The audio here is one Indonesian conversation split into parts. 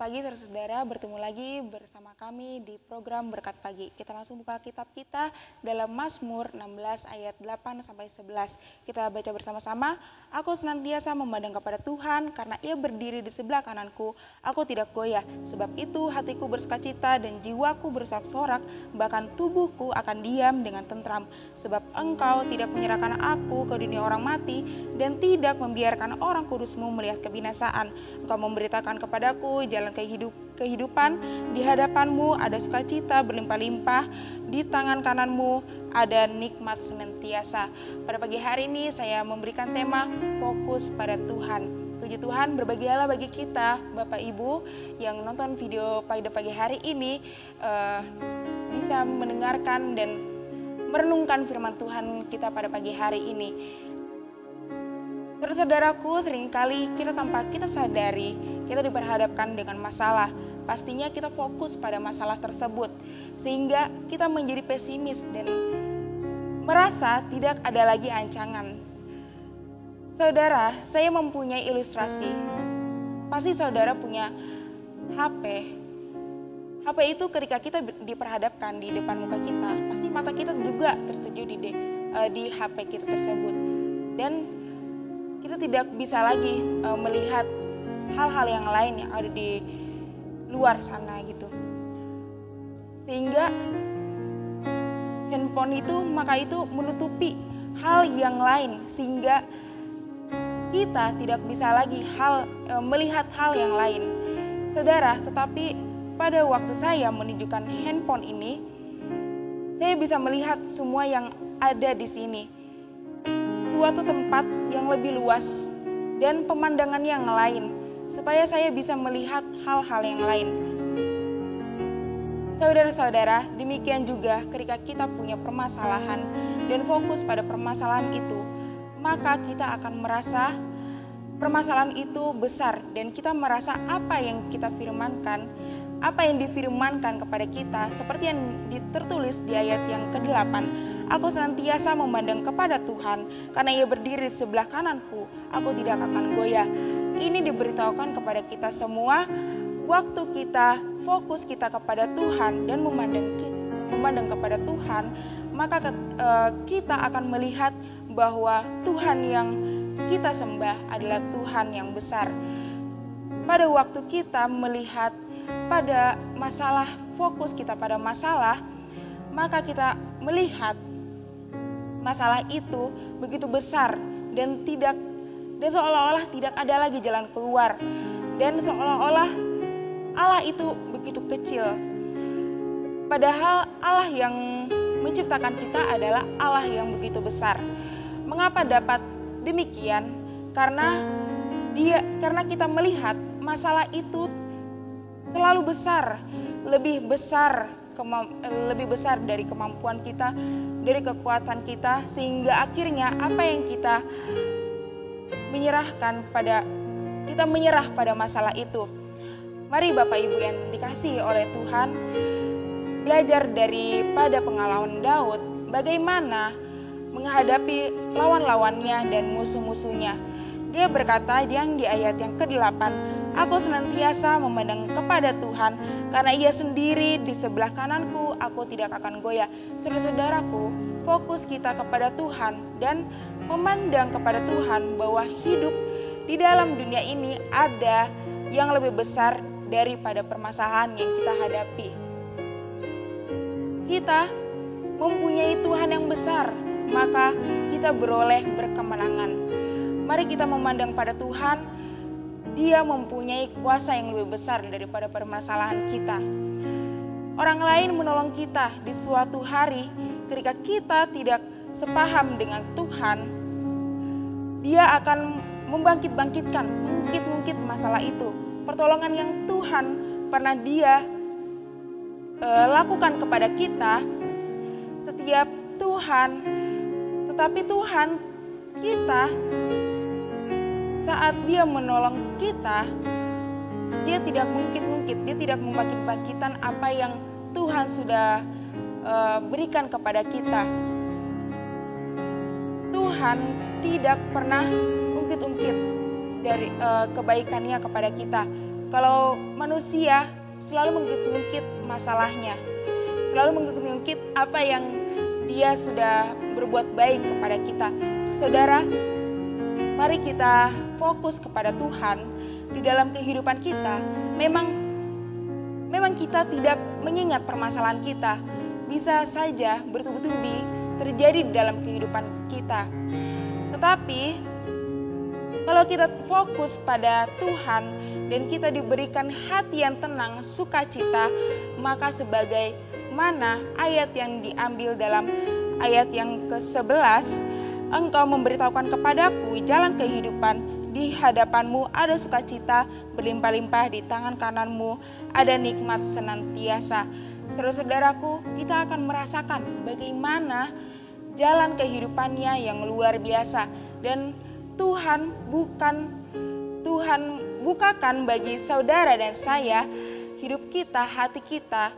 pagi saudara-saudara, bertemu lagi bersama kami di program Berkat Pagi. Kita langsung buka kitab kita dalam Mazmur 16 ayat 8-11. Kita baca bersama-sama. Aku senantiasa memandang kepada Tuhan karena Ia berdiri di sebelah kananku. Aku tidak goyah, sebab itu hatiku bersukacita dan jiwaku bersorak-sorak, bahkan tubuhku akan diam dengan tentram. Sebab Engkau tidak menyerahkan aku ke dunia orang mati dan tidak membiarkan orang kudus-Mu melihat kebinasaan. Engkau memberitakan kepadaku jalan kehidupan, di hadapan-Mu ada sukacita berlimpah-limpah, di tangan kanan-Mu ada nikmat senantiasa. Pada pagi hari ini saya memberikan tema fokus pada Tuhan. Puji Tuhan, berbahagialah bagi kita Bapak Ibu yang nonton video pada pagi hari ini bisa mendengarkan dan merenungkan firman Tuhan kita pada pagi hari ini. Saudara-saudaraku, seringkali kita tanpa kita sadari, kita diperhadapkan dengan masalah. Pastinya kita fokus pada masalah tersebut, sehingga kita menjadi pesimis dan merasa tidak ada lagi ancaman. Saudara, saya mempunyai ilustrasi. Pasti saudara punya HP. HP itu ketika kita diperhadapkan di depan muka kita, pasti mata kita juga tertuju di HP kita tersebut. Dan kita tidak bisa lagi melihat hal-hal yang lain yang ada di luar sana gitu. Sehingga handphone itu menutupi hal yang lain sehingga kita tidak bisa lagi melihat hal yang lain. Saudara, tetapi pada waktu saya menunjukkan handphone ini, saya bisa melihat semua yang ada di sini. Suatu tempat yang lebih luas dan pemandangan yang lain, supaya saya bisa melihat hal-hal yang lain. Saudara-saudara, demikian juga ketika kita punya permasalahan dan fokus pada permasalahan itu, maka kita akan merasa permasalahan itu besar dan kita merasa apa yang kita firmankan, apa yang difirmankan kepada kita, seperti yang tertulis di ayat yang ke-8. Aku senantiasa memandang kepada Tuhan, karena Ia berdiri di sebelah kananku, aku tidak akan goyah. Ini diberitahukan kepada kita semua, waktu kita fokus kita kepada Tuhan dan memandang kepada Tuhan, maka kita akan melihat bahwa Tuhan yang kita sembah adalah Tuhan yang besar. Pada waktu kita melihat pada masalah, fokus kita pada masalah, maka kita melihat masalah itu begitu besar dan seolah-olah tidak ada lagi jalan keluar, dan seolah-olah Allah itu begitu kecil. Padahal Allah yang menciptakan kita adalah Allah yang begitu besar. Mengapa dapat demikian? Karena kita melihat masalah itu selalu besar, lebih besar dari kemampuan kita, dari kekuatan kita, sehingga akhirnya apa yang kita menyerah pada masalah itu. Mari Bapak Ibu yang dikasihi oleh Tuhan, belajar daripada pengalaman Daud, bagaimana menghadapi lawan-lawannya dan musuh-musuhnya. Dia berkata yang di ayat yang ke-8, aku senantiasa memandang kepada Tuhan, karena Ia sendiri di sebelah kananku, aku tidak akan goyah. Saudara-saudaraku, fokus kita kepada Tuhan dan memandang kepada Tuhan bahwa hidup di dalam dunia ini ada yang lebih besar daripada permasalahan yang kita hadapi. Kita mempunyai Tuhan yang besar, maka kita beroleh berkemenangan. Mari kita memandang pada Tuhan, Dia mempunyai kuasa yang lebih besar daripada permasalahan kita. Orang lain menolong kita di suatu hari ketika kita tidak sepaham dengan Tuhan, Dia akan mengungkit masalah itu. Pertolongan yang Tuhan pernah Dia lakukan kepada kita setiap tetapi Tuhan kita saat Dia menolong kita, Dia tidak mengungkit-ungkit, Dia tidak membangkit-bangkitan apa yang Tuhan sudah berikan kepada kita. Tuhan tidak pernah ungkit-ungkit dari kebaikannya kepada kita. Kalau manusia selalu mengungkit-ungkit masalahnya, selalu mengungkit-ungkit apa yang dia sudah berbuat baik kepada kita. Saudara, mari kita fokus kepada Tuhan di dalam kehidupan kita. Memang kita tidak mengingat permasalahan kita. Bisa saja bertubi-tubi terjadi di dalam kehidupan kita. Tetapi kalau kita fokus pada Tuhan dan kita diberikan hati yang tenang, sukacita, maka sebagaimana ayat yang diambil dalam ayat yang ke-11, engkau memberitahukan kepadaku jalan kehidupan, di hadapanmu ada sukacita berlimpah-limpah, di tangan kananmu ada nikmat senantiasa. Saudara-saudaraku, kita akan merasakan bagaimana jalan kehidupannya yang luar biasa. Dan Tuhan bukakan bagi saudara dan saya hidup kita, hati kita,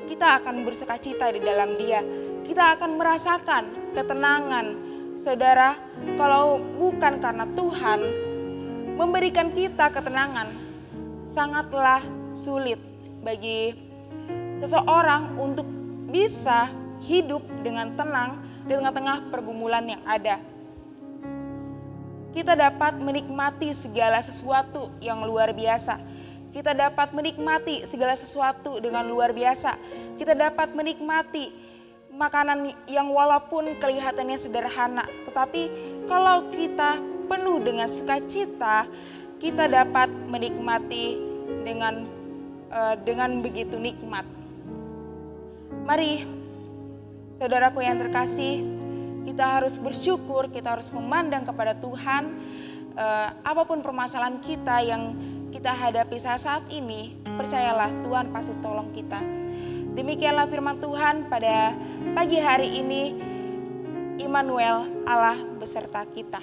kita akan bersukacita di dalam Dia. Kita akan merasakan ketenangan. Saudara, kalau bukan karena Tuhan memberikan kita ketenangan, sangatlah sulit bagi seseorang untuk bisa hidup dengan tenang di tengah-tengah pergumulan yang ada. Kita dapat menikmati segala sesuatu yang luar biasa. Kita dapat menikmati segala sesuatu dengan luar biasa. Kita dapat menikmati makanan yang walaupun kelihatannya sederhana, tetapi kalau kita penuh dengan sukacita, kita dapat menikmati dengan begitu nikmat. Mari, saudaraku yang terkasih, kita harus bersyukur, kita harus memandang kepada Tuhan. Apapun permasalahan kita yang kita hadapi saat ini, percayalah Tuhan pasti tolong kita. Demikianlah firman Tuhan pada pagi hari ini. Immanuel, Allah beserta kita.